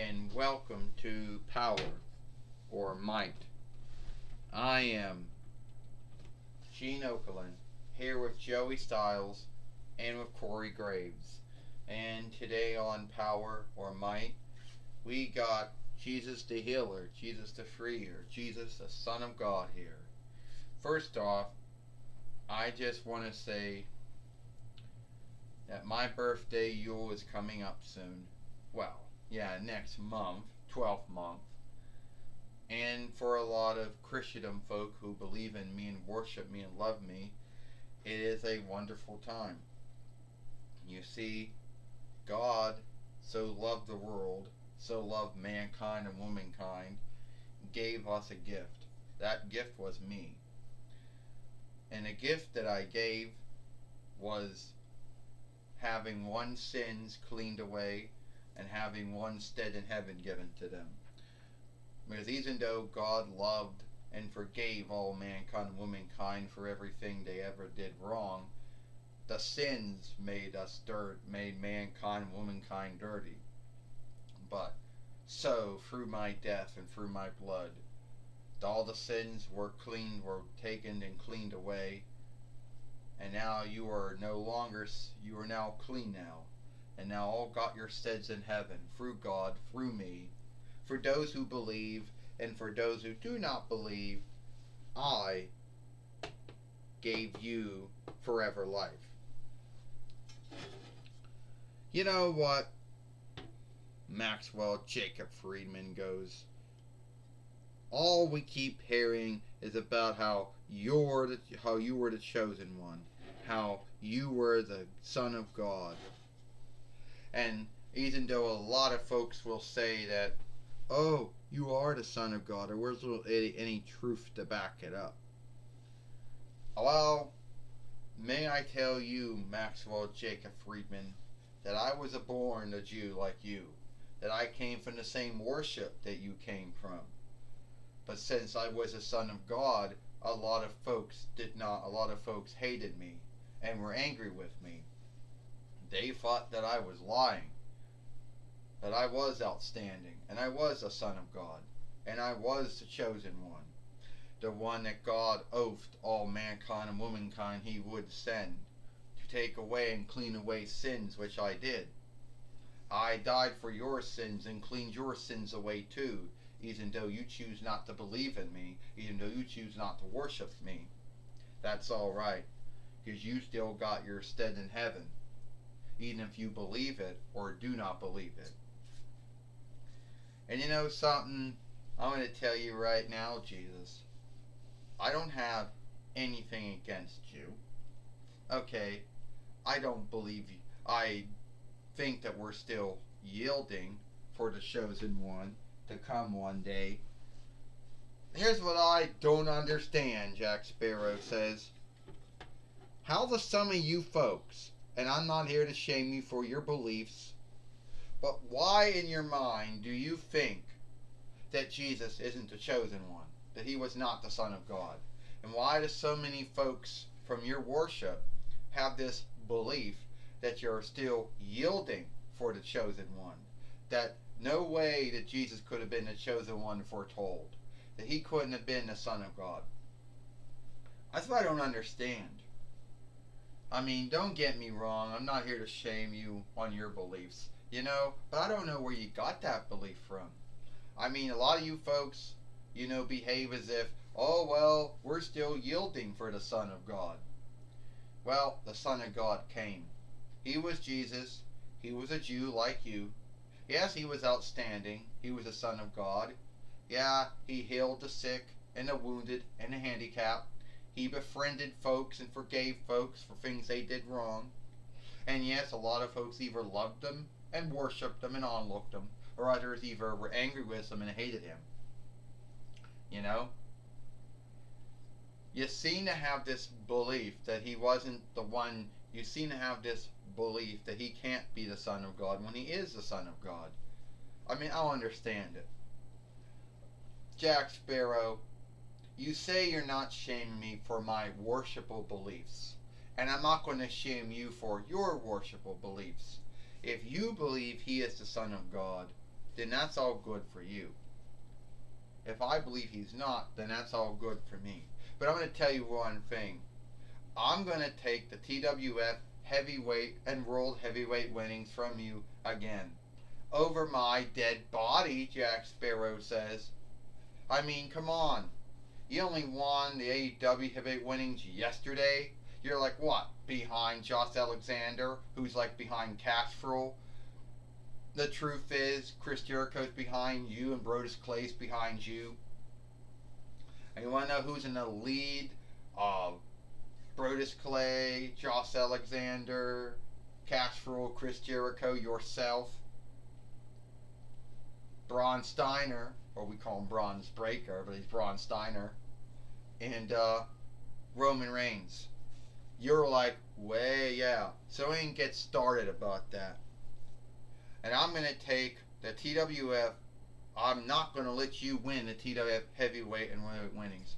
and welcome to Power or Might. I am Gene Okerlund, here with Joey Styles and with Corey Graves. And today on Power or Might, we got Jesus the Healer, Jesus the Freer, Jesus the Son of God here. First off, I just want to say that my birthday Yule is coming up soon. Well, yeah, next month, 12th month. And for a lot of Christendom folk who believe in me and worship me and love me, it is a wonderful time. You see, God so loved the world, so loved mankind and womankind, gave us a gift. That gift was me. And the gift that I gave was having one's sins cleaned away and having one stead in heaven given to them. Because even though God loved and forgave all mankind and womankind for everything they ever did wrong, the sins made mankind and womankind dirty. But so through my death and through my blood, all the sins were taken and cleaned away, and now you are now clean now, and now all got your steads in heaven through God, through me. For those who believe and for those who do not believe, I gave you forever life. You know what Maxwell Jacob Friedman goes, all we keep hearing is about how you were the chosen one, how you were the Son of God. And even though a lot of folks will say that, oh, you are the Son of God, or where's any truth to back it up? Well, may I tell you, Maxwell Jacob Friedman, that I was born a Jew like you, that I came from the same worship that you came from. But since I was a son of God, a lot of folks hated me and were angry with me. They thought that I was lying, that I was outstanding, and I was a son of God, and I was the chosen one, the one that God oathed all mankind and womankind he would send to take away and clean away sins, which I did. I died for your sins and cleaned your sins away too, even though you choose not to believe in me, even though you choose not to worship me. That's alright, because you still got your stead in heaven, even if you believe it or do not believe it. And you know something? I'm going to tell you right now, Jesus. I don't have anything against you. Okay, I don't believe you. I think that we're still yielding for the chosen one to come one day. Here's what I don't understand, Jack Sparrow says. How the some of you folks, and I'm not here to shame you for your beliefs, but why in your mind do you think that Jesus isn't the chosen one, that he was not the Son of God? And why do so many folks from your worship have this belief that you're still yielding for the chosen one? That no way that Jesus could have been the chosen one foretold, that he couldn't have been the Son of God. That's what I don't understand. I mean, don't get me wrong, I'm not here to shame you on your beliefs, but I don't know where you got that belief from. I mean, a lot of you folks, behave as if, oh, well, we're still yielding for the Son of God. Well, the Son of God came. He was Jesus. He was a Jew like you. Yes, he was outstanding. He was the Son of God. Yeah, he healed the sick and the wounded and the handicapped. He befriended folks and forgave folks for things they did wrong. And yes, a lot of folks either loved him and worshipped him and onlooked him, or others either were angry with him and hated him. You seem to have this belief that he wasn't the one. You seem to have this belief that he can't be the Son of God when he is the Son of God. I mean, I'll understand it. Jack Sparrow, you say you're not shaming me for my worshipful beliefs, and I'm not going to shame you for your worshipful beliefs. If you believe he is the Son of God, then that's all good for you. If I believe he's not, then that's all good for me. But I'm going to tell you one thing. I'm going to take the TWF heavyweight and world heavyweight winnings from you again. Over my dead body, Jack Sparrow says. I mean, come on. You only won the AEW heavyweight winnings yesterday. You're like what? Behind Josh Alexander, who's like behind Castro. The truth is, Chris Jericho's behind you and Brodus Clay's behind you. And you want to know who's in the lead? Brodus Clay, Josh Alexander, Castro, Chris Jericho, yourself. Braun Steiner, or we call him Braun's Breaker, but he's Braun Steiner. And Roman Reigns. You're like, way, yeah. So we can get started about that. And I'm going to take the TWF. I'm not going to let you win the TWF heavyweight and heavyweight winnings.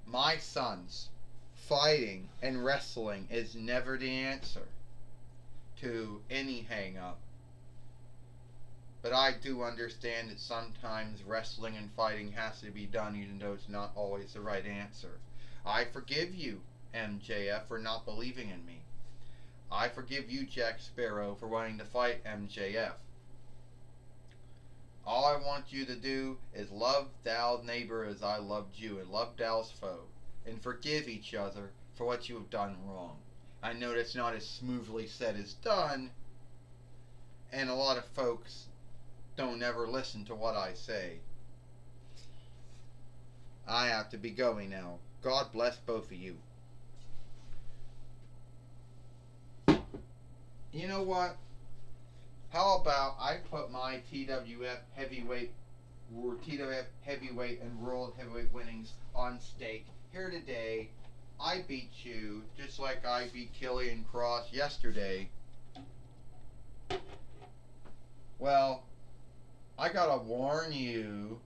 My sons, fighting and wrestling is never the answer to any hang-up. But I do understand that sometimes wrestling and fighting has to be done even though it's not always the right answer. I forgive you, MJF, for not believing in me. I forgive you, Jack Sparrow, for wanting to fight MJF. All I want you to do is love thou neighbor as I loved you, and love thou's foe, and forgive each other for what you have done wrong. I know that's not as smoothly said as done, and a lot of folks don't ever listen to what I say. I have to be going now. God bless both of you. You know what? How about I put my TWF heavyweight and world heavyweight winnings on stake here today. I beat you just like I beat Killian Cross yesterday. Well, I gotta warn you,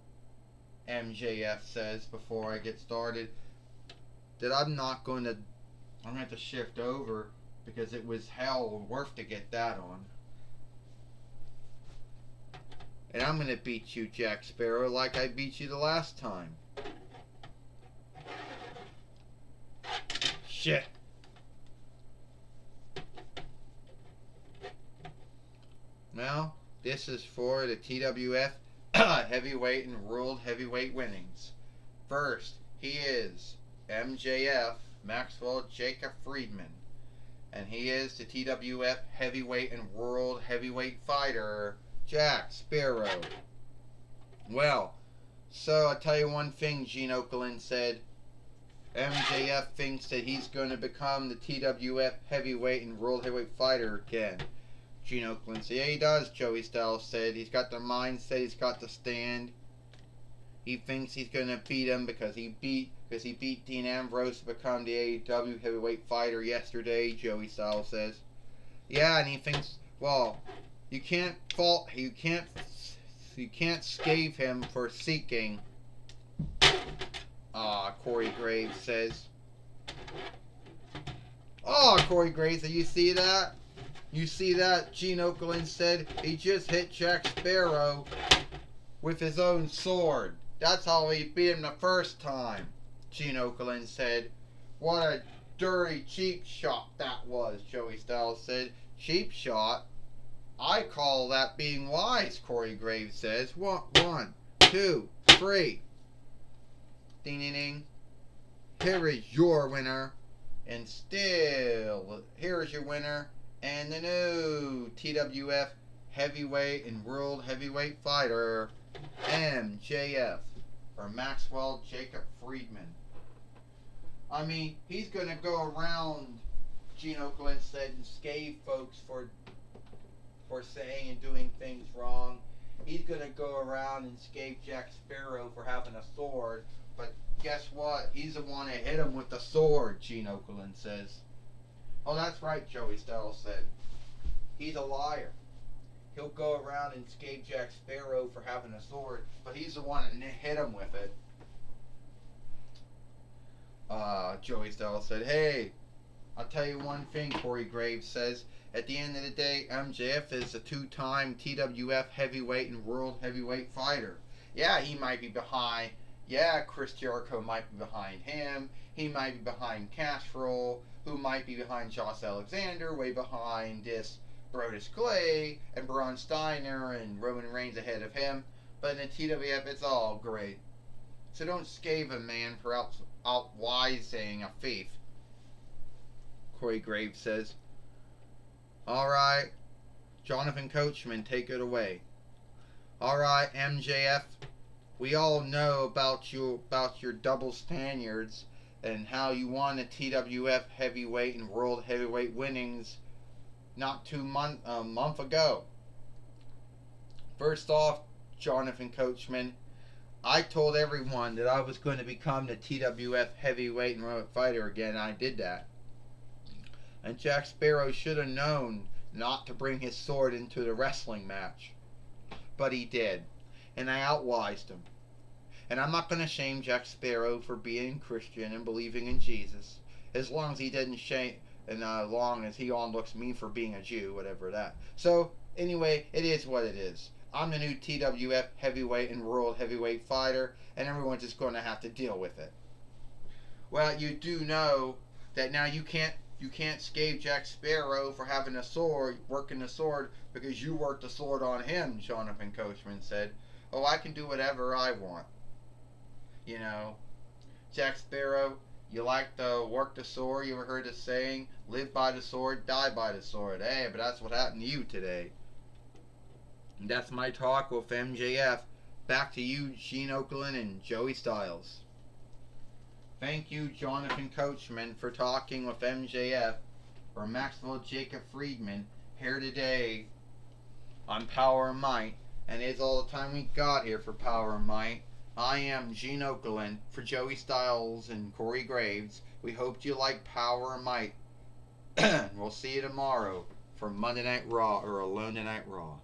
MJF says before I get started, that I'm going to have to shift over because it was hell worth to get that on. And I'm going to beat you, Jack Sparrow, like I beat you the last time. Shit. Now, this is for the TWF heavyweight and world heavyweight winnings. First, he is MJF, Maxwell Jacob Friedman. And he is the TWF heavyweight and world heavyweight fighter, Jack Sparrow. Well, so I'll tell you one thing, Gene Okerlund said. MJF thinks that he's going to become the TWF heavyweight and world heavyweight fighter again. Gene Okerlund said, yeah, he does, Joey Styles said. He's got the mindset, he's got the stand. He thinks he's going to beat him because he beat Dean Ambrose to become the AEW heavyweight fighter yesterday, Joey Styles says. Yeah, and he thinks, well, you can't scathe him for seeking, Corey Graves says. Oh, Corey Graves, do you see that? You see that? Gene Okerlund said he just hit Jack Sparrow with his own sword. That's how he beat him the first time, Gene Okerlund said. What a dirty cheap shot that was, Joey Styles said. Cheap shot? I call that being wise, Corey Graves says. 1, 2, 3. Ding, ding, ding. Here is your winner. And still, here is your winner. And the new TWF heavyweight and world heavyweight fighter, MJF, or Maxwell Jacob Friedman. I mean, he's going to go around, Gene Okerlund said, and scathe folks for saying and doing things wrong. He's going to go around and scathe Jack Sparrow for having a sword. But guess what? He's the one that hit him with the sword, Gene Okerlund says. Oh, that's right, Joey Styles said. He's a liar. He'll go around and scathe Jack Sparrow for having a sword, but he's the one that hit him with it. Joey Styles said, hey, I'll tell you one thing, Corey Graves says. At the end of the day, MJF is a two-time TWF heavyweight and world heavyweight fighter. Yeah, he might be behind. Yeah, Chris Jericho might be behind him. He might be behind Castrol, who might be behind Josh Alexander, way behind this Brodus Clay and Braun Steiner and Roman Reigns ahead of him. But in the TWF, it's all great. So don't scave a man for outwising a thief. Corey Graves says. Alright, Jonathan Coachman, take it away. Alright, MJF, we all know about your double standards and how you won a TWF heavyweight and world heavyweight winnings not a month ago. First off, Jonathan Coachman, I told everyone that I was going to become the TWF heavyweight and world fighter again. I did that. And Jack Sparrow should have known not to bring his sword into the wrestling match. But he did. And I outwised him. And I'm not going to shame Jack Sparrow for being Christian and believing in Jesus. As long as he didn't shame, and as long as he looks me for being a Jew, whatever that. So, anyway, it is what it is. I'm the new TWF heavyweight and world heavyweight fighter, and everyone's just going to have to deal with it. Well, you do know that now you can't scave Jack Sparrow for having a sword, working the sword, because you worked the sword on him, Jonathan Coachman said. Oh, I can do whatever I want. You know, Jack Sparrow, you like to work the sword. You ever heard the saying, live by the sword, die by the sword? Hey, but that's what happened to you today. And that's my talk with MJF. Back to you, Gene Okerlund and Joey Styles. Thank you, Jonathan Coachman, for talking with MJF, or Maxwell Jacob Friedman, here today on Power and Might. And it's all the time we got here for Power and Might. I am Gene Okerlund for Joey Styles and Corey Graves. We hope you like Power and Might. We'll see you tomorrow for Monday Night Raw or Alone Tonight Raw.